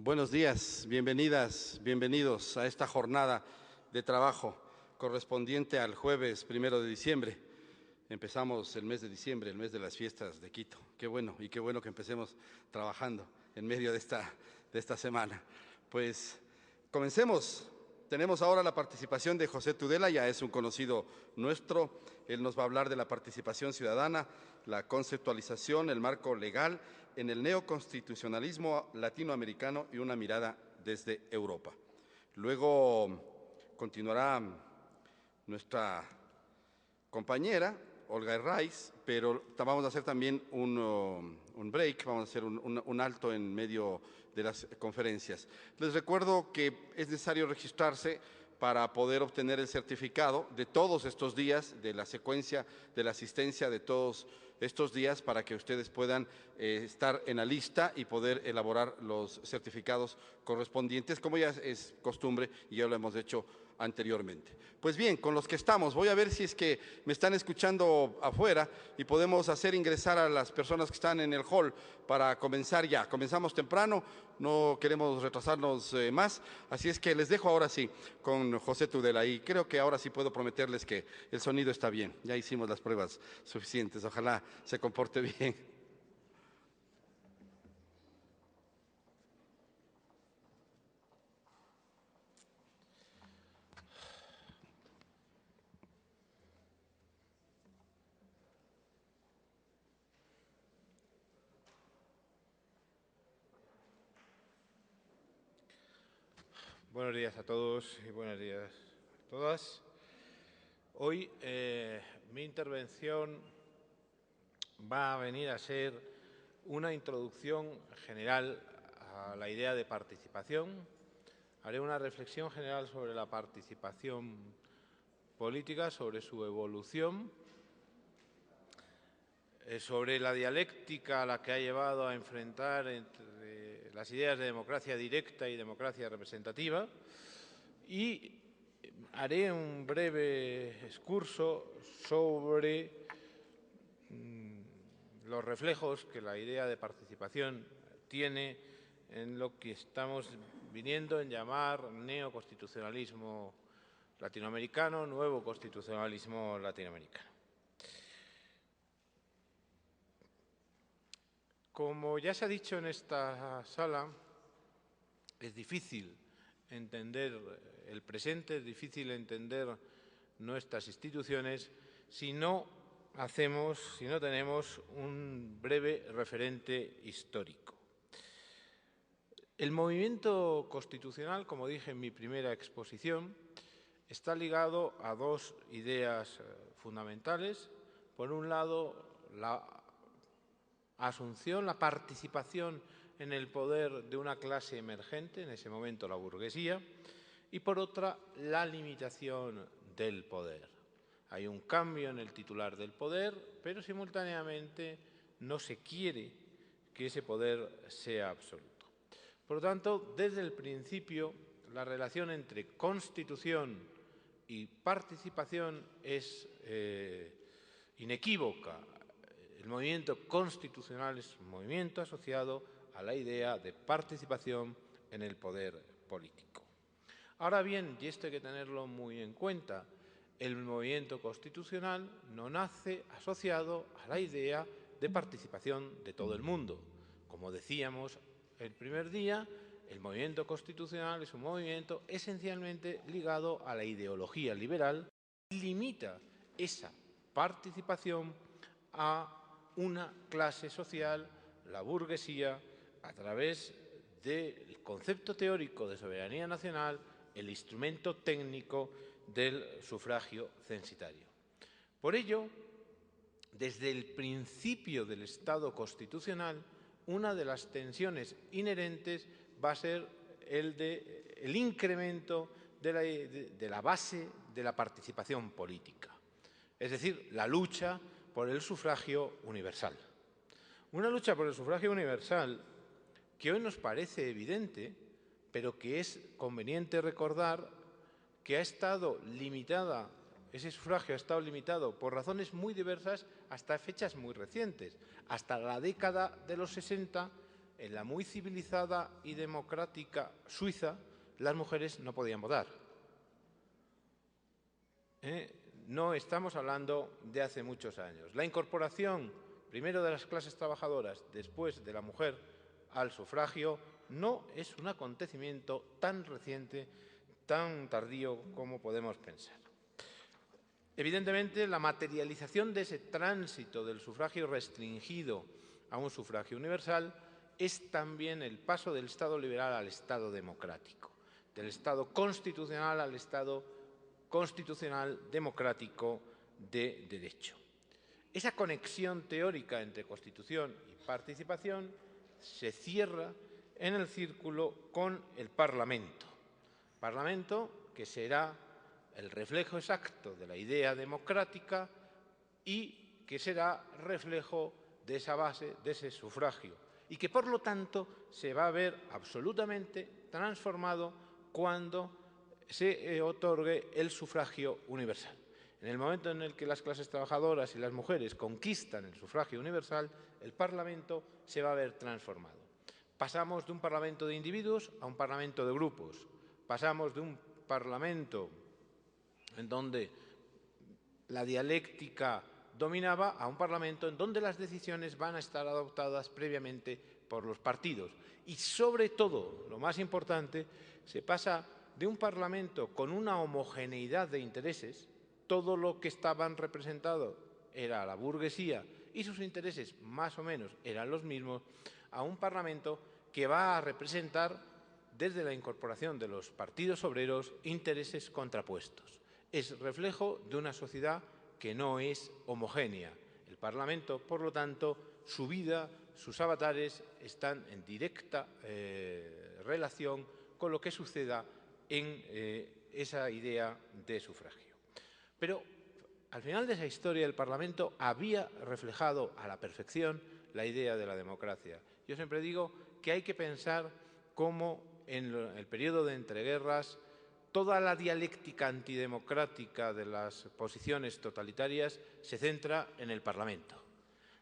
Buenos días, bienvenidas, bienvenidos a esta jornada de trabajo correspondiente al jueves 1 de diciembre. Empezamos el mes de diciembre, el mes de las fiestas de Quito. Qué bueno, y qué bueno que empecemos trabajando en medio de esta semana. Pues comencemos. Tenemos ahora la participación de José Tudela, ya es un conocido nuestro. Él nos va a hablar de la participación ciudadana, la conceptualización, el marco legal en el neoconstitucionalismo latinoamericano y una mirada desde Europa. Luego continuará nuestra compañera, Olga Herraiz, pero vamos a hacer también un break, vamos a hacer un alto en medio de las conferencias. Les recuerdo que es necesario registrarse para poder obtener el certificado de todos estos días, de la secuencia de la asistencia de todos estos días, para que ustedes puedan estar en la lista y poder elaborar los certificados correspondientes, como ya es costumbre y ya lo hemos hecho anteriormente. Pues bien, con los que estamos, voy a ver si es que me están escuchando afuera y podemos hacer ingresar a las personas que están en el hall para comenzar ya. Comenzamos temprano, no queremos retrasarnos más, así es que les dejo ahora sí con José Tudela y creo que ahora sí puedo prometerles que el sonido está bien. Ya hicimos las pruebas suficientes, ojalá se comporte bien. Buenos días a todos y buenos días a todas. Hoy mi intervención va a venir a ser una introducción general a la idea de participación. Haré una reflexión general sobre la participación política, sobre su evolución, sobre la dialéctica a la que ha llevado a enfrentar entre las ideas de democracia directa y democracia representativa, y haré un breve excurso sobre los reflejos que la idea de participación tiene en lo que estamos viniendo en llamar neoconstitucionalismo latinoamericano, nuevo constitucionalismo latinoamericano. Como ya se ha dicho en esta sala, es difícil entender el presente, es difícil entender nuestras instituciones si no tenemos un breve referente histórico. El movimiento constitucional, como dije en mi primera exposición, está ligado a dos ideas fundamentales. Por un lado, la asunción, la participación en el poder de una clase emergente, en ese momento la burguesía, y por otra, la limitación del poder. Hay un cambio en el titular del poder, pero simultáneamente no se quiere que ese poder sea absoluto. Por lo tanto, desde el principio, la relación entre constitución y participación es inequívoca. El movimiento constitucional es un movimiento asociado a la idea de participación en el poder político. Ahora bien, y esto hay que tenerlo muy en cuenta, el movimiento constitucional no nace asociado a la idea de participación de todo el mundo. Como decíamos el primer día, el movimiento constitucional es un movimiento esencialmente ligado a la ideología liberal y limita esa participación a una clase social, la burguesía, a través del concepto teórico de soberanía nacional, el instrumento técnico del sufragio censitario. Por ello, desde el principio del Estado constitucional, una de las tensiones inherentes va a ser el incremento de la base de la participación política, es decir, la lucha por el sufragio universal. Una lucha por el sufragio universal que hoy nos parece evidente, pero que es conveniente recordar que ese sufragio ha estado limitado por razones muy diversas hasta fechas muy recientes. Hasta la década de los 60 en la muy civilizada y democrática Suiza, las mujeres no podían votar. No estamos hablando de hace muchos años. La incorporación, primero de las clases trabajadoras, después de la mujer al sufragio, no es un acontecimiento tan reciente, tan tardío como podemos pensar. Evidentemente, la materialización de ese tránsito del sufragio restringido a un sufragio universal es también el paso del Estado liberal al Estado democrático, del Estado constitucional al Estado constitucional democrático de derecho. Esa conexión teórica entre Constitución y participación se cierra en el círculo con el Parlamento. Parlamento que será el reflejo exacto de la idea democrática y que será reflejo de esa base, de ese sufragio, y que por lo tanto se va a ver absolutamente transformado cuando se otorgue el sufragio universal. En el momento en el que las clases trabajadoras y las mujeres conquistan el sufragio universal, el Parlamento se va a ver transformado. Pasamos de un Parlamento de individuos a un Parlamento de grupos. Pasamos de un Parlamento en donde la dialéctica dominaba a un Parlamento en donde las decisiones van a estar adoptadas previamente por los partidos. Y sobre todo, lo más importante, se pasa de un Parlamento con una homogeneidad de intereses, todo lo que estaban representados era la burguesía y sus intereses más o menos eran los mismos, a un Parlamento que va a representar, desde la incorporación de los partidos obreros, intereses contrapuestos. Es reflejo de una sociedad que no es homogénea. El Parlamento, por lo tanto, su vida, sus avatares están en directa relación con lo que suceda en esa idea de sufragio. Pero al final de esa historia el Parlamento había reflejado a la perfección la idea de la democracia. Yo siempre digo que hay que pensar cómo en el periodo de entreguerras toda la dialéctica antidemocrática de las posiciones totalitarias se centra en el Parlamento.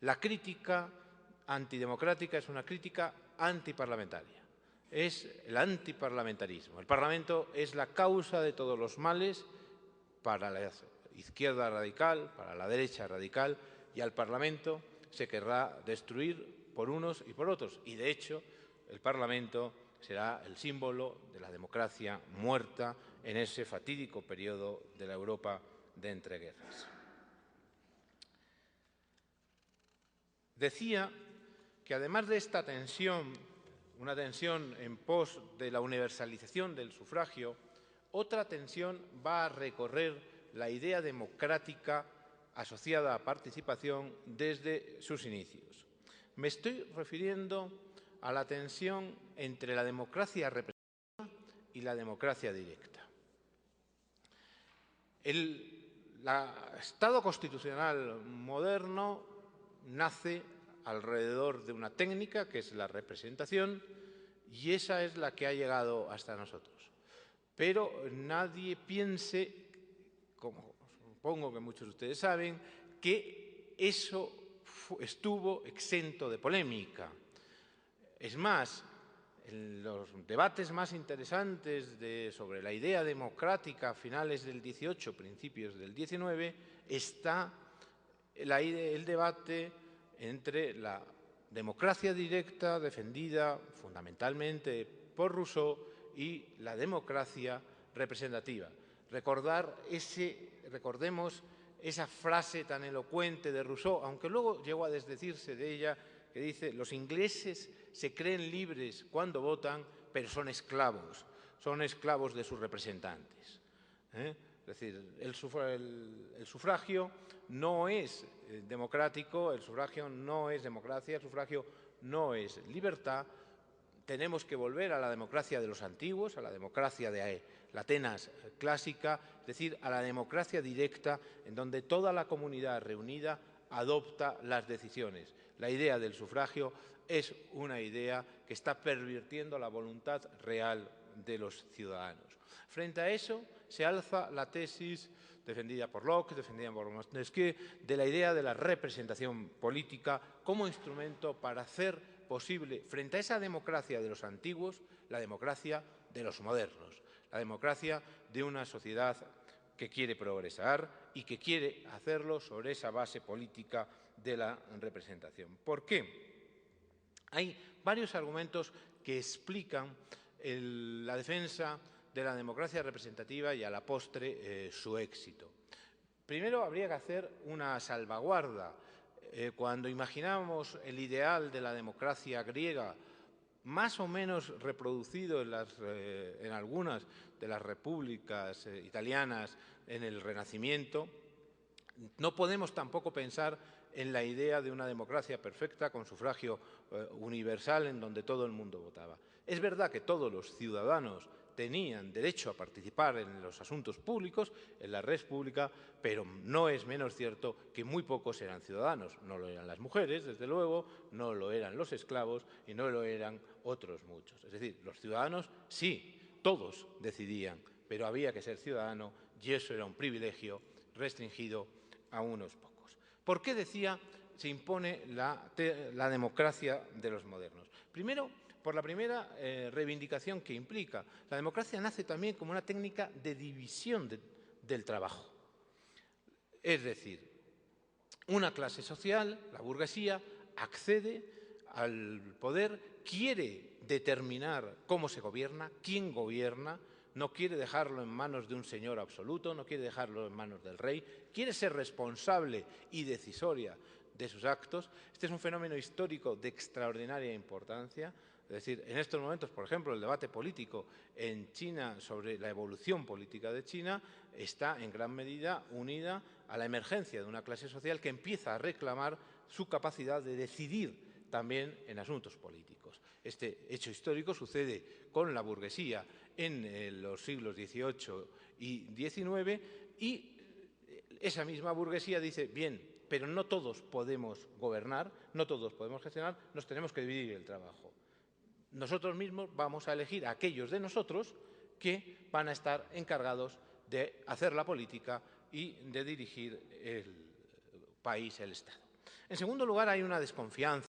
La crítica antidemocrática es una crítica antiparlamentaria. Es el antiparlamentarismo. El Parlamento es la causa de todos los males para la izquierda radical, para la derecha radical, y al Parlamento se querrá destruir por unos y por otros. Y, de hecho, el Parlamento será el símbolo de la democracia muerta en ese fatídico periodo de la Europa de entreguerras. Decía que, además de esta tensión, una tensión en pos de la universalización del sufragio, otra tensión va a recorrer la idea democrática asociada a participación desde sus inicios. Me estoy refiriendo a la tensión entre la democracia representativa y la democracia directa. El Estado constitucional moderno nace alrededor de una técnica que es la representación, y esa es la que ha llegado hasta nosotros. Pero nadie piense, como supongo que muchos de ustedes saben, que eso estuvo exento de polémica. Es más, en los debates más interesantes sobre la idea democrática a finales del XVIII, principios del XIX, está el debate entre la democracia directa, defendida fundamentalmente por Rousseau, y la democracia representativa. Recordemos esa frase tan elocuente de Rousseau, aunque luego llegó a desdecirse de ella, que dice: los ingleses se creen libres cuando votan, pero son esclavos de sus representantes. Es decir, el sufragio no es democrático, el sufragio no es democracia, el sufragio no es libertad. Tenemos que volver a la democracia de los antiguos, a la democracia de la Atenas clásica, es decir, a la democracia directa, en donde toda la comunidad reunida adopta las decisiones. La idea del sufragio es una idea que está pervirtiendo la voluntad real de los ciudadanos. Frente a eso se alza la tesis defendida por Locke, defendida por Montesquieu, de la idea de la representación política como instrumento para hacer posible, frente a esa democracia de los antiguos, la democracia de los modernos, la democracia de una sociedad que quiere progresar y que quiere hacerlo sobre esa base política de la representación. ¿Por qué? Hay varios argumentos que explican la defensa de la democracia representativa y a la postre su éxito. Primero habría que hacer una salvaguarda. Cuando imaginamos el ideal de la democracia griega, más o menos reproducido en algunas de las repúblicas italianas en el Renacimiento, no podemos tampoco pensar en la idea de una democracia perfecta con sufragio universal en donde todo el mundo votaba. Es verdad que todos los ciudadanos tenían derecho a participar en los asuntos públicos, en la red pública, pero no es menos cierto que muy pocos eran ciudadanos. No lo eran las mujeres, desde luego, no lo eran los esclavos y no lo eran otros muchos. Es decir, los ciudadanos sí, todos decidían, pero había que ser ciudadano y eso era un privilegio restringido a unos pocos. ¿Por qué decía se impone la democracia de los modernos? Primero, por la primera reivindicación que implica. La democracia nace también como una técnica de división del trabajo. Es decir, una clase social, la burguesía, accede al poder, quiere determinar cómo se gobierna, quién gobierna, no quiere dejarlo en manos de un señor absoluto, no quiere dejarlo en manos del rey, quiere ser responsable y decisoria de sus actos. Este es un fenómeno histórico de extraordinaria importancia. Es decir, en estos momentos, por ejemplo, el debate político en China sobre la evolución política de China está en gran medida unida a la emergencia de una clase social que empieza a reclamar su capacidad de decidir también en asuntos políticos. Este hecho histórico sucede con la burguesía en los siglos XVIII y XIX y esa misma burguesía dice, bien, pero no todos podemos gobernar, no todos podemos gestionar, nos tenemos que dividir el trabajo. Nosotros mismos vamos a elegir a aquellos de nosotros que van a estar encargados de hacer la política y de dirigir el país, el Estado. En segundo lugar, hay una desconfianza